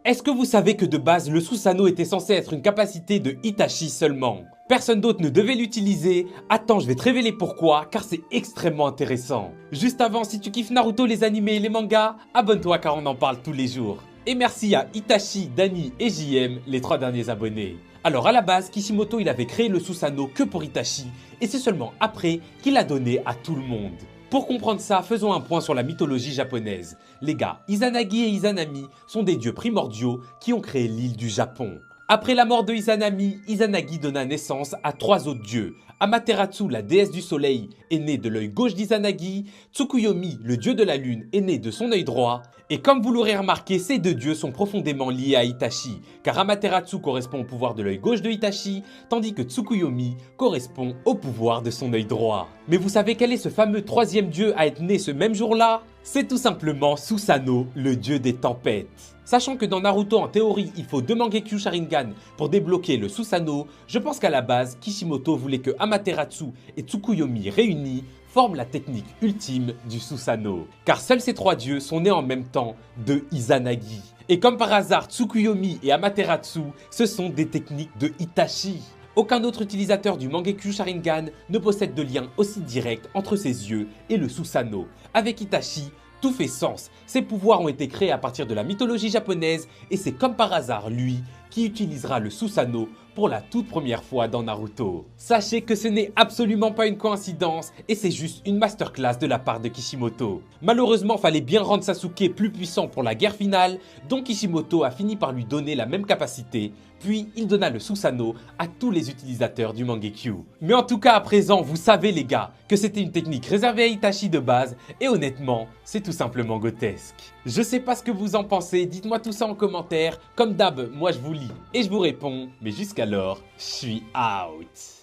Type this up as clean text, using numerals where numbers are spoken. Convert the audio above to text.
Est-ce que vous savez que de base, le Susanoo était censé être une capacité de Itachi seulement? Personne d'autre ne devait l'utiliser. Attends, je vais te révéler pourquoi, car c'est extrêmement intéressant. Juste avant, si tu kiffes Naruto, les animés et les mangas, abonne-toi car on en parle tous les jours. Et merci à Itachi, Dani et JM, les 3 derniers abonnés. Alors à la base, Kishimoto il avait créé le Susanoo que pour Itachi, et c'est seulement après qu'il l'a donné à tout le monde. Pour comprendre ça, faisons un point sur la mythologie japonaise. Les gars, Izanagi et Izanami sont des dieux primordiaux qui ont créé l'île du Japon. Après la mort de Izanami, Izanagi donna naissance à 3 autres dieux. Amaterasu, la déesse du soleil, est née de l'œil gauche d'Izanagi, Tsukuyomi, le dieu de la lune, est né de son œil droit, et comme vous l'aurez remarqué, ces deux dieux sont profondément liés à Itachi, car Amaterasu correspond au pouvoir de l'œil gauche de Itachi, tandis que Tsukuyomi correspond au pouvoir de son œil droit. Mais vous savez quel est ce fameux 3e dieu à être né ce même jour-là? C'est tout simplement Susanoo, le dieu des tempêtes. Sachant que dans Naruto, en théorie, il faut 2 Mangekyo Sharingan pour débloquer le Susanoo, je pense qu'à la base, Kishimoto voulait que Amaterasu et Tsukuyomi réunis forment la technique ultime du Susanoo. Car seuls ces 3 dieux sont nés en même temps de Izanagi. Et comme par hasard, Tsukuyomi et Amaterasu, ce sont des techniques de Itachi. Aucun autre utilisateur du Mangekyo Sharingan ne possède de lien aussi direct entre ses yeux et le Susanoo. Avec Itachi, tout fait sens. Ses pouvoirs ont été créés à partir de la mythologie japonaise et c'est comme par hasard lui qui utilisera le Susanoo pour la toute première fois dans Naruto. Sachez que ce n'est absolument pas une coïncidence et c'est juste une masterclass de la part de Kishimoto. Malheureusement, fallait bien rendre Sasuke plus puissant pour la guerre finale, donc Kishimoto a fini par lui donner la même capacité, puis il donna le Susanoo à tous les utilisateurs du Mangekyo. Mais en tout cas à présent, vous savez les gars, que c'était une technique réservée à Itachi de base et honnêtement, c'est tout simplement grotesque. Je sais pas ce que vous en pensez, dites-moi tout ça en commentaire. Comme d'hab, moi je vous lis et je vous réponds, mais jusqu'alors, je suis out.